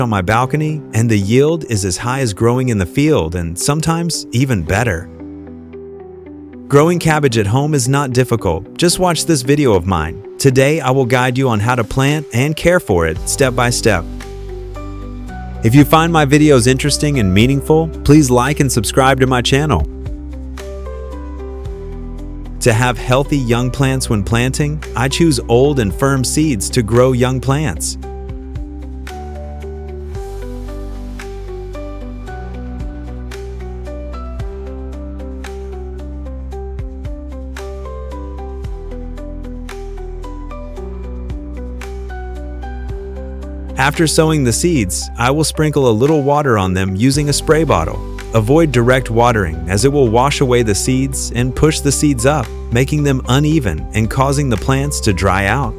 on my balcony, and the yield is as high as growing in the field and sometimes even better. Growing cabbage at home is not difficult. Just watch this video of mine. Today, I will guide you on how to plant and care for it step by step. If you find my videos interesting and meaningful, please like and subscribe to my channel. To have healthy young plants when planting, I choose old and firm seeds to grow young plants. After sowing the seeds, I will sprinkle a little water on them using a spray bottle. Avoid direct watering as it will wash away the seeds and push the seeds up, making them uneven and causing the plants to dry out.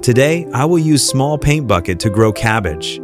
Today, I will use small paint bucket to grow cabbage.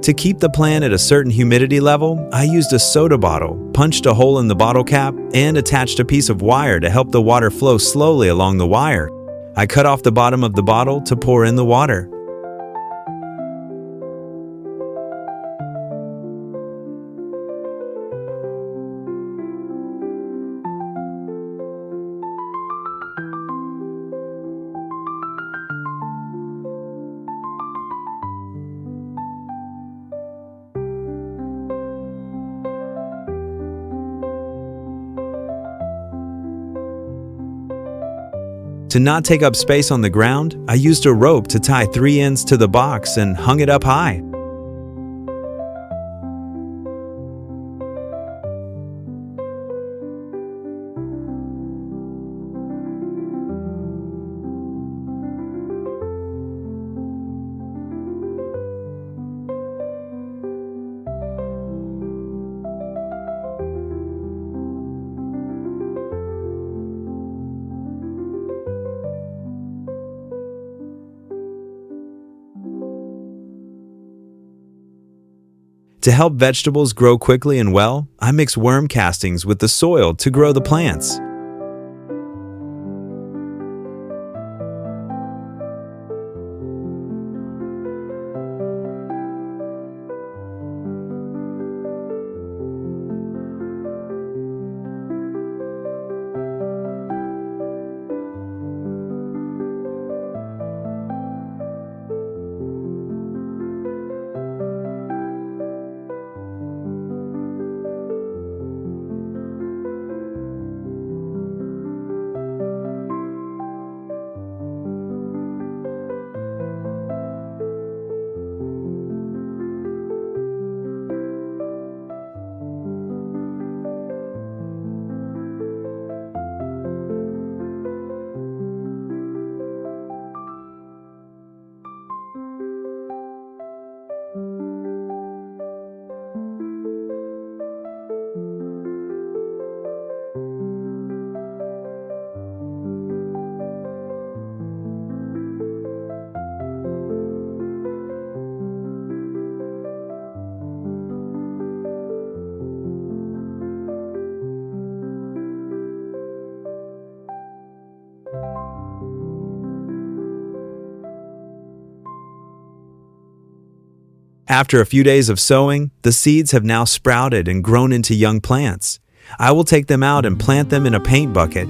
To keep the plant at a certain humidity level, I used a soda bottle, punched a hole in the bottle cap, and attached a piece of wire to help the water flow slowly along the wire. I cut off the bottom of the bottle to pour in the water. To not take up space on the ground, I used a rope to tie 3 ends to the box and hung it up high. To help vegetables grow quickly and well, I mix worm castings with the soil to grow the plants. After a few days of sowing, the seeds have now sprouted and grown into young plants. I will take them out and plant them in a paint bucket.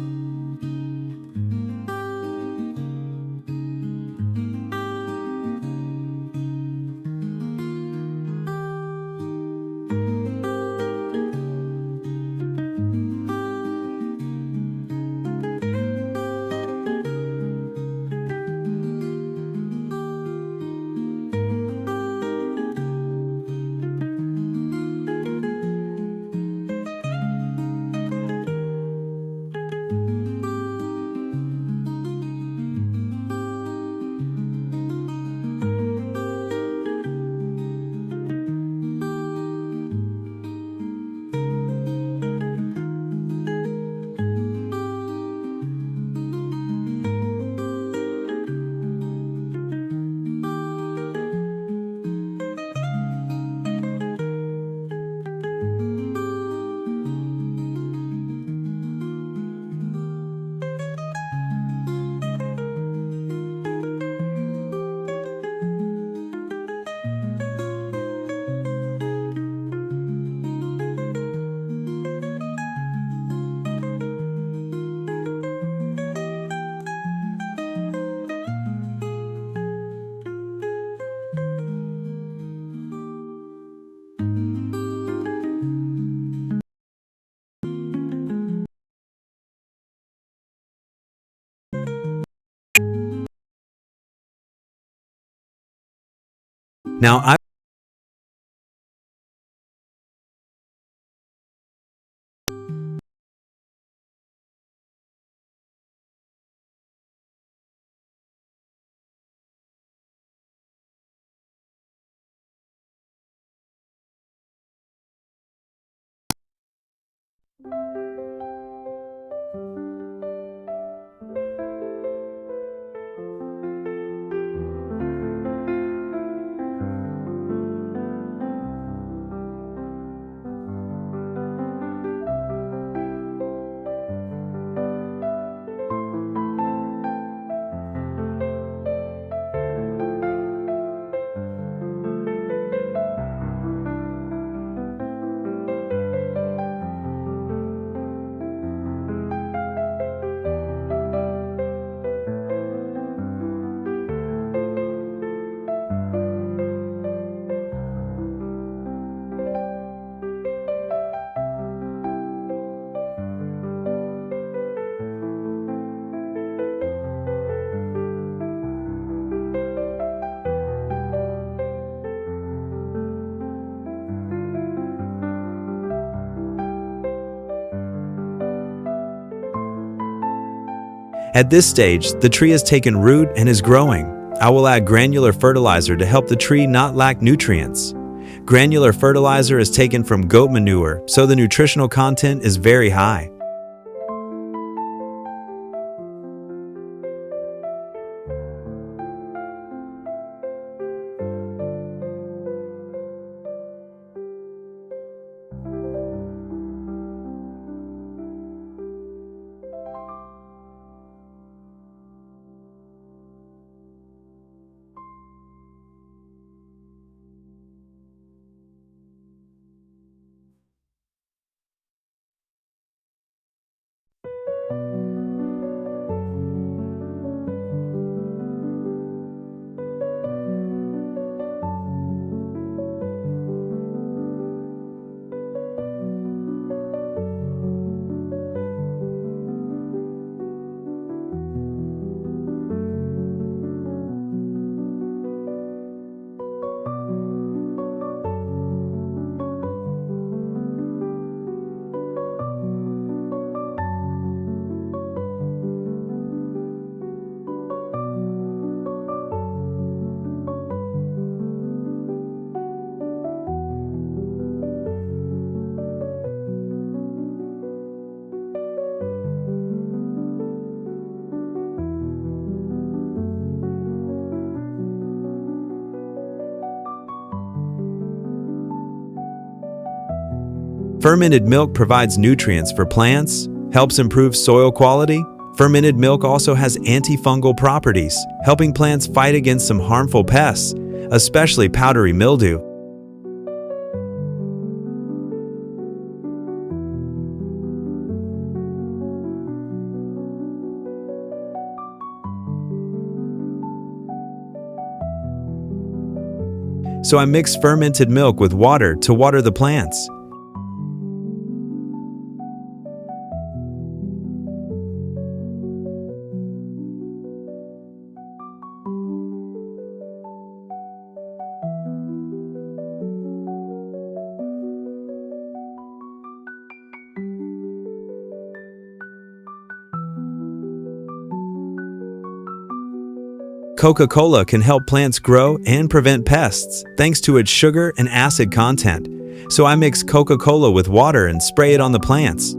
Now, at this stage, the tree has taken root and is growing. I will add granular fertilizer to help the tree not lack nutrients. Granular fertilizer is taken from goat manure, so the nutritional content is very high. Fermented milk provides nutrients for plants, helps improve soil quality. Fermented milk also has antifungal properties, helping plants fight against some harmful pests, especially powdery mildew. So I mix fermented milk with water to water the plants. Coca-Cola can help plants grow and prevent pests, thanks to its sugar and acid content. So I mix Coca-Cola with water and spray it on the plants.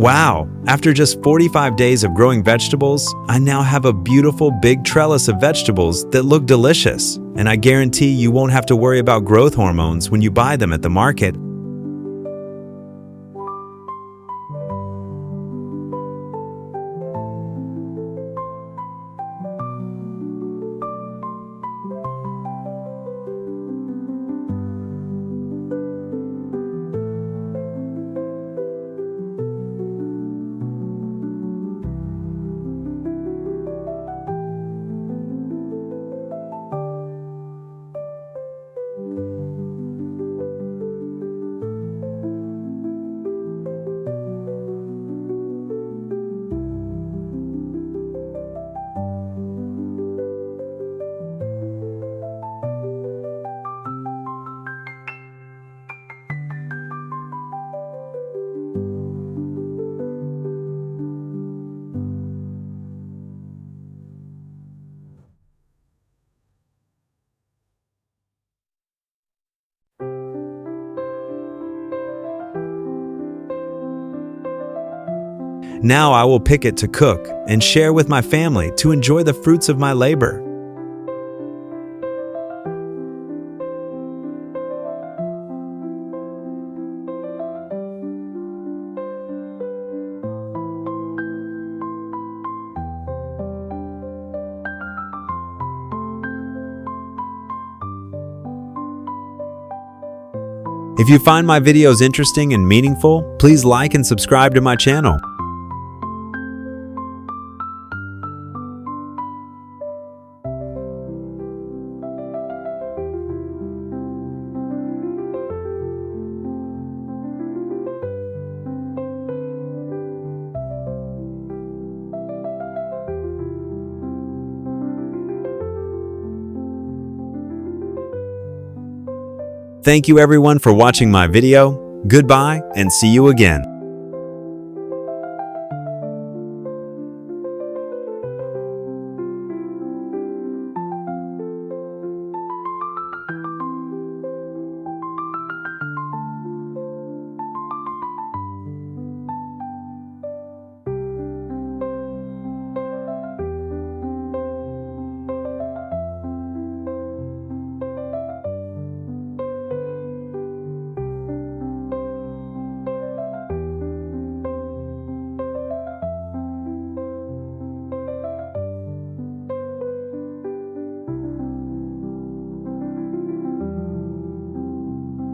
Wow, after just 45 days of growing vegetables, I now have a beautiful big trellis of vegetables that look delicious, and I guarantee you won't have to worry about growth hormones when you buy them at the market. Now I will pick it to cook and share with my family to enjoy the fruits of my labor. If you find my videos interesting and meaningful, please like and subscribe to my channel. Thank you everyone for watching my video. Goodbye and see you again.